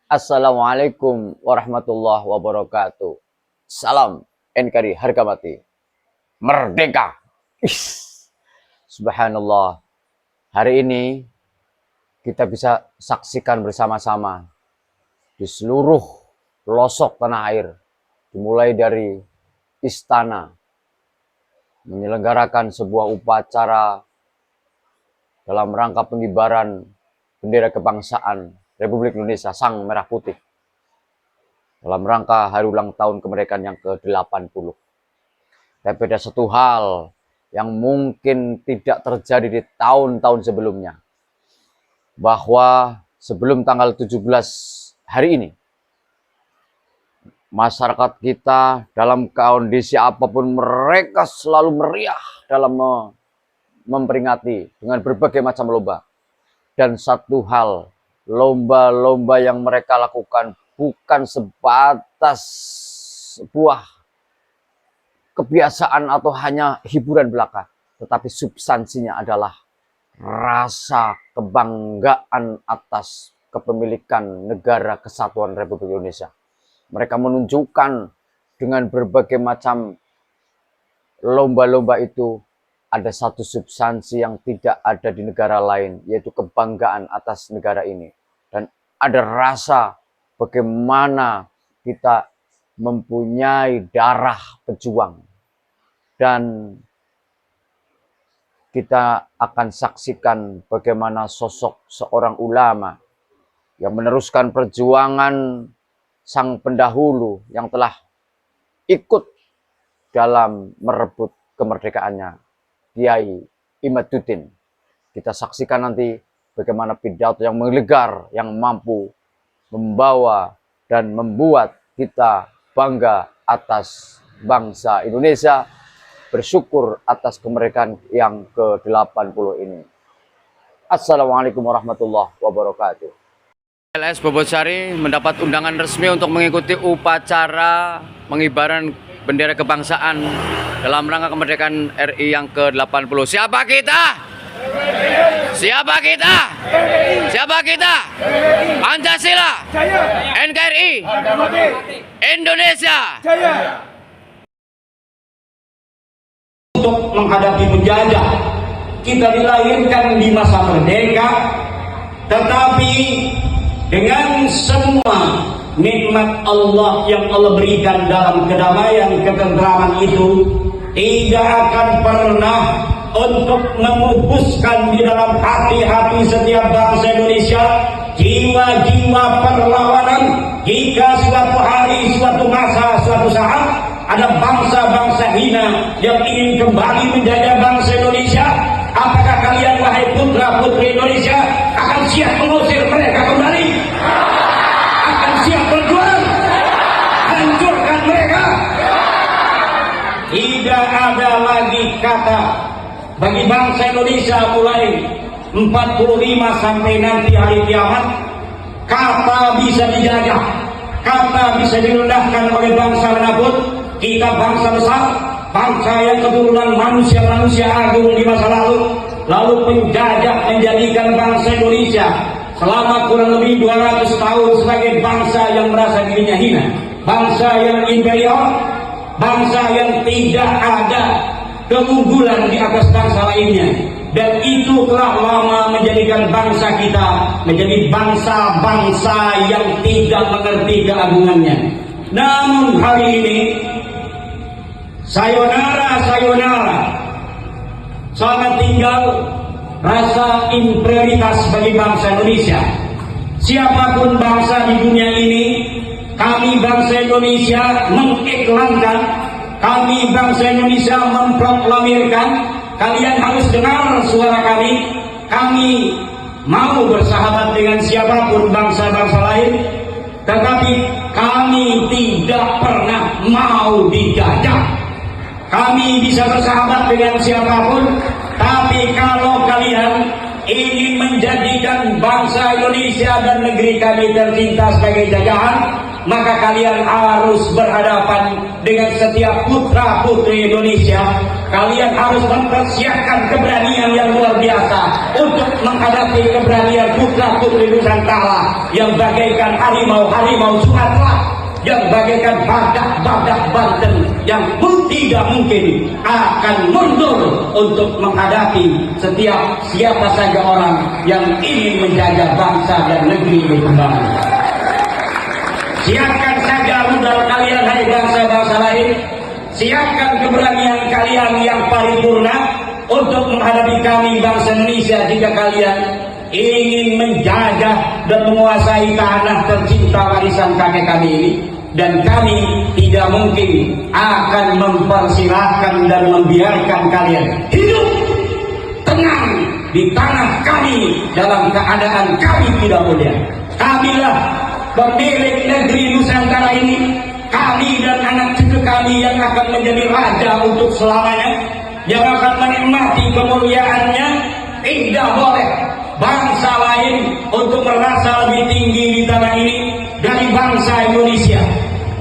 Assalamualaikum warahmatullahi wabarakatuh. Salam NKRI harga mati. Merdeka. Subhanallah. Hari ini kita bisa saksikan bersama-sama di seluruh pelosok tanah air, dimulai dari istana, menyelenggarakan sebuah upacara dalam rangka pengibaran bendera kebangsaan Republik Indonesia Sang Merah Putih dalam rangka hari ulang tahun kemerdekaan yang ke-80. Tapi ada satu hal yang mungkin tidak terjadi di tahun-tahun sebelumnya, bahwa sebelum tanggal 17 hari ini, masyarakat kita dalam kondisi apapun mereka selalu meriah dalam memperingati dengan berbagai macam lomba. Dan satu hal, lomba-lomba yang mereka lakukan bukan sebatas sebuah kebiasaan atau hanya hiburan belaka, tetapi substansinya adalah rasa kebanggaan atas kepemilikan negara kesatuan Republik Indonesia. Mereka menunjukkan dengan berbagai macam lomba-lomba itu ada satu substansi yang tidak ada di negara lain, yaitu kebanggaan atas negara ini. Dan ada rasa bagaimana kita mempunyai darah pejuang. Dan kita akan saksikan bagaimana sosok seorang ulama yang meneruskan perjuangan sang pendahulu yang telah ikut dalam merebut kemerdekaannya, Kiai Imaduddin. Kita saksikan nanti bagaimana pidato yang menggelegar, yang mampu membawa dan membuat kita bangga atas bangsa Indonesia, bersyukur atas kemerdekaan yang ke-80 ini. Assalamualaikum warahmatullahi wabarakatuh. LS Bobotsari mendapat undangan resmi untuk mengikuti upacara pengibaran bendera kebangsaan dalam rangka kemerdekaan RI yang ke-80. Siapa kita? Siapa kita? Siapa kita? Pancasila, NKRI, Indonesia. Untuk menghadapi penjajah, kita dilahirkan di masa merdeka, tetapi dengan semua nikmat Allah yang Allah berikan dalam kedamaian, ketentraman itu tidak akan pernah untuk memupuskan di dalam hati-hati setiap bangsa Indonesia jiwa-jiwa perlawanan. Jika suatu hari, suatu masa, suatu saat ada bangsa-bangsa hina yang ingin kembali menjajah bangsa Indonesia, apakah kalian, wahai putra-putri Indonesia, akan siap mengusir mereka kembali? Akan siap berjuang hancurkan mereka? Tidak ada lagi kata bagi bangsa Indonesia mulai 45 sampai nanti hari kiamat, kata bisa dijajah, kata bisa direndahkan oleh bangsa manapun. Kita bangsa besar, bangsa yang keturunan manusia-manusia agung di masa lalu penjajah menjadikan bangsa Indonesia selama kurang lebih 200 tahun sebagai bangsa yang merasa dirinya hina, bangsa yang inferior, bangsa yang tidak ada keunggulan di atas bangsa lainnya. Dan itu telah lama menjadikan bangsa kita menjadi bangsa-bangsa yang tidak mengerti keagungannya. Namun hari ini, sayonara, selamat tinggal rasa imperialitas bagi bangsa Indonesia. Siapapun bangsa di dunia ini, kami bangsa Indonesia mengiklankan, kami bangsa Indonesia memproklamirkan, kalian harus dengar suara kami. Kami mau bersahabat dengan siapapun bangsa-bangsa lain, tetapi kami tidak pernah mau dijajah. Kami bisa bersahabat dengan siapapun, tapi kalau kalian ingin menjadikan menjadikan bangsa Indonesia dan negeri kami tercinta sebagai jajahan, maka kalian harus berhadapan dengan setiap putra putri Indonesia. Kalian harus mempersiapkan keberanian yang luar biasa untuk menghadapi keberanian putra putri Nusantara yang bagaikan harimau-harimau Sumatera, yang bagaikan badak-badak Banten, yang tidak mungkin akan mundur untuk menghadapi setiap siapa saja orang yang ingin menjaga bangsa dan negeri ini kembali. Siapkan saja rudal kalian, hai bangsa-bangsa lain. Siapkan keberanian kalian yang paripurna untuk menghadapi kami bangsa Indonesia jika kalian ingin menjajah dan menguasai tanah tercinta warisan kakek kami ini. Dan kami tidak mungkin akan mempersilahkan dan membiarkan kalian hidup tenang di tanah kami dalam keadaan kami tidak mulia. Kamilah pemilik negeri Nusantara ini. Kami dan anak cucu kami yang akan menjadi raja untuk selamanya, yang akan menikmati kemuliaannya. Tidak boleh bangsa lain untuk merasa lebih tinggi di tanah ini dari bangsa Indonesia.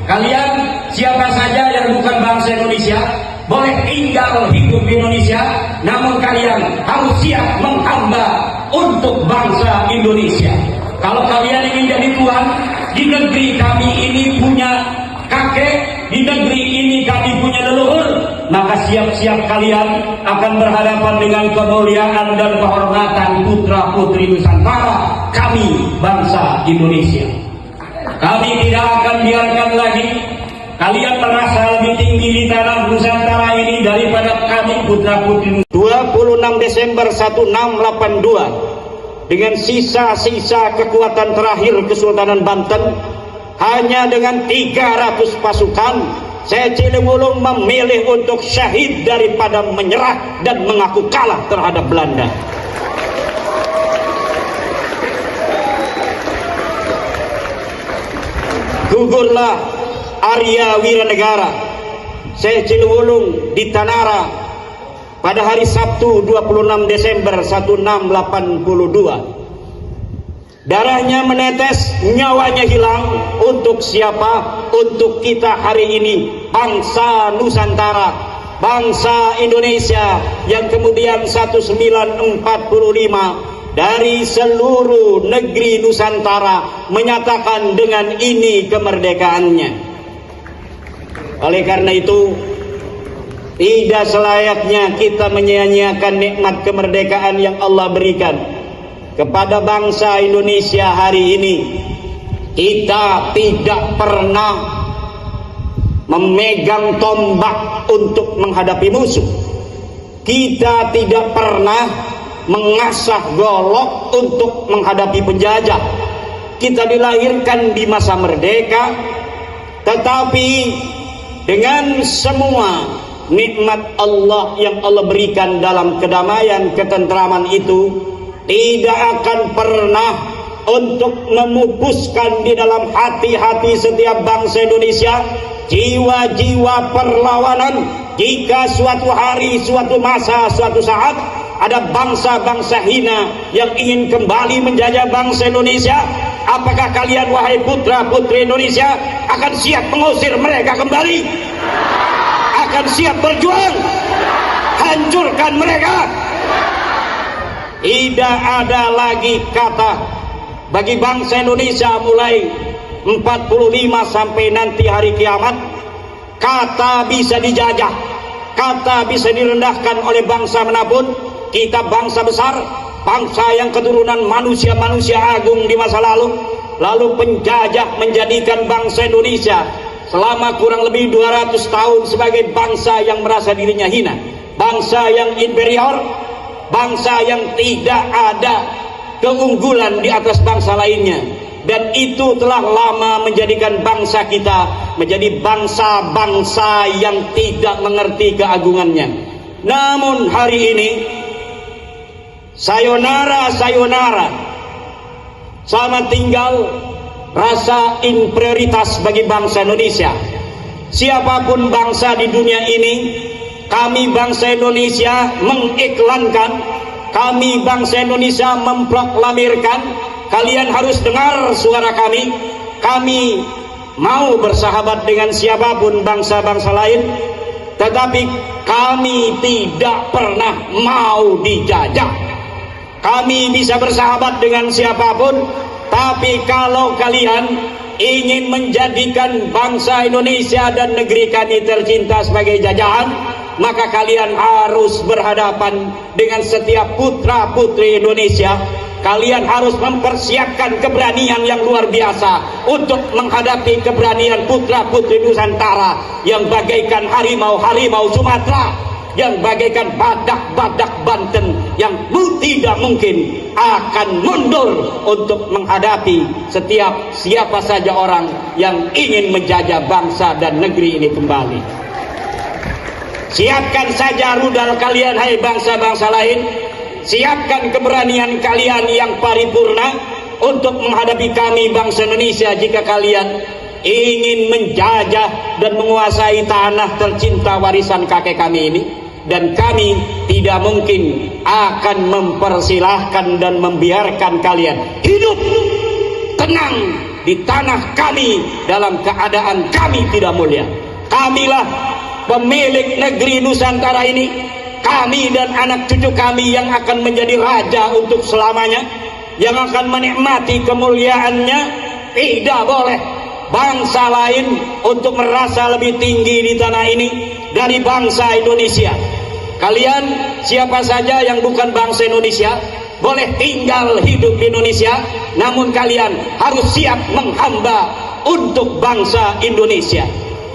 Kalian siapa saja yang bukan bangsa Indonesia boleh tinggal hidup di Indonesia, namun kalian harus siap menghamba untuk bangsa Indonesia. Kalau kalian ingin jadi tuan, di negeri kami ini punya kakek, di negeri ini kami punya leluhur, maka siap-siap kalian akan berhadapan dengan kemuliaan dan kehormatan putra putri Nusantara kami bangsa Indonesia. Kami tidak akan biarkan lagi kalian merasa lebih tinggi di tanah Nusantara ini daripada kami putra putri. 26 Desember 1682, dengan sisa-sisa kekuatan terakhir Kesultanan Banten, hanya dengan 300 pasukan, saya Ciliwulung memilih untuk syahid daripada menyerah dan mengaku kalah terhadap Belanda. Gugurlah Arya Wiranegara, saya Ciliwulung di Tanara pada hari Sabtu 26 Desember 1682. Darahnya menetes, nyawanya hilang. Untuk siapa? Untuk kita hari ini, bangsa Nusantara, bangsa Indonesia yang kemudian 1945 dari seluruh negeri Nusantara menyatakan dengan ini kemerdekaannya. Oleh karena itu, tidak selayaknya kita menyia-nyiakan nikmat kemerdekaan yang Allah berikan kepada bangsa Indonesia hari ini. Kita tidak pernah memegang tombak untuk menghadapi musuh. Kita tidak pernah mengasah golok untuk menghadapi penjajah. Kita dilahirkan di masa merdeka, tetapi dengan semua nikmat Allah yang Allah berikan dalam kedamaian, ketentraman itu, tidak akan pernah untuk memupuskan di dalam hati-hati setiap bangsa Indonesia jiwa-jiwa perlawanan. Jika suatu hari, suatu masa, suatu saat ada bangsa-bangsa hina yang ingin kembali menjajah bangsa Indonesia, apakah kalian wahai putra-putri Indonesia akan siap mengusir mereka kembali? Akan siap berjuang hancurkan mereka? Tidak ada lagi kata bagi bangsa Indonesia mulai 45 sampai nanti hari kiamat, kata bisa dijajah, kata bisa direndahkan oleh bangsa manapun. Kita bangsa besar, bangsa yang keturunan manusia-manusia agung di masa lalu penjajah menjadikan bangsa Indonesia selama kurang lebih 200 tahun sebagai bangsa yang merasa dirinya hina, bangsa yang inferior, bangsa yang tidak ada keunggulan di atas bangsa lainnya. Dan itu telah lama menjadikan bangsa kita menjadi bangsa-bangsa yang tidak mengerti keagungannya. Namun hari ini, sayonara, sayonara, selamat tinggal rasa inferioritas bagi bangsa Indonesia. Siapapun bangsa di dunia ini, kami bangsa Indonesia mengiklankan kami bangsa Indonesia memproklamirkan, kalian harus dengar suara kami. Kami mau bersahabat dengan siapapun bangsa-bangsa lain, tetapi kami tidak pernah mau dijajah. Kami bisa bersahabat dengan siapapun, tapi kalau kalian ingin menjadikan bangsa Indonesia dan negeri kami tercinta sebagai jajahan, maka kalian harus berhadapan dengan setiap putra-putri Indonesia. Kalian harus mempersiapkan keberanian yang luar biasa untuk menghadapi keberanian putra-putri Nusantara yang bagaikan harimau-harimau Sumatera, yang bagaikan badak-badak Banten, yang tidak mungkin akan mundur untuk menghadapi setiap siapa saja orang yang ingin menjajah bangsa dan negeri ini kembali. Siapkan saja rudal kalian, hai bangsa-bangsa lain. Siapkan keberanian kalian yang paripurna untuk menghadapi kami bangsa Indonesia jika kalian ingin menjajah dan menguasai tanah tercinta warisan kakek kami ini. Dan kami tidak mungkin akan mempersilahkan dan membiarkan kalian hidup tenang di tanah kami dalam keadaan kami tidak mulia. Kamilah pemilik negeri Nusantara ini. Kami dan anak cucu kami yang akan menjadi raja untuk selamanya, yang akan menikmati kemuliaannya. Tidak boleh bangsa lain untuk merasa lebih tinggi di tanah ini dari bangsa Indonesia. Kalian siapa saja yang bukan bangsa Indonesia boleh tinggal hidup di Indonesia, namun kalian harus siap menghamba untuk bangsa Indonesia.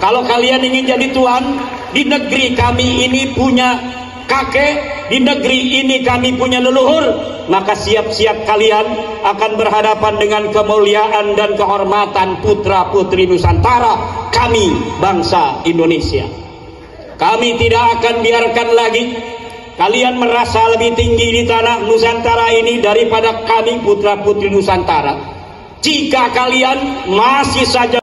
Kalau kalian ingin jadi tuan, di negeri kami ini punya kakek, di negeri ini kami punya leluhur, maka siap-siap kalian akan berhadapan dengan kemuliaan dan kehormatan putra-putri Nusantara, kami bangsa Indonesia. Kami tidak akan biarkan lagi kalian merasa lebih tinggi di tanah Nusantara ini daripada kami putra-putri Nusantara. Jika kalian masih saja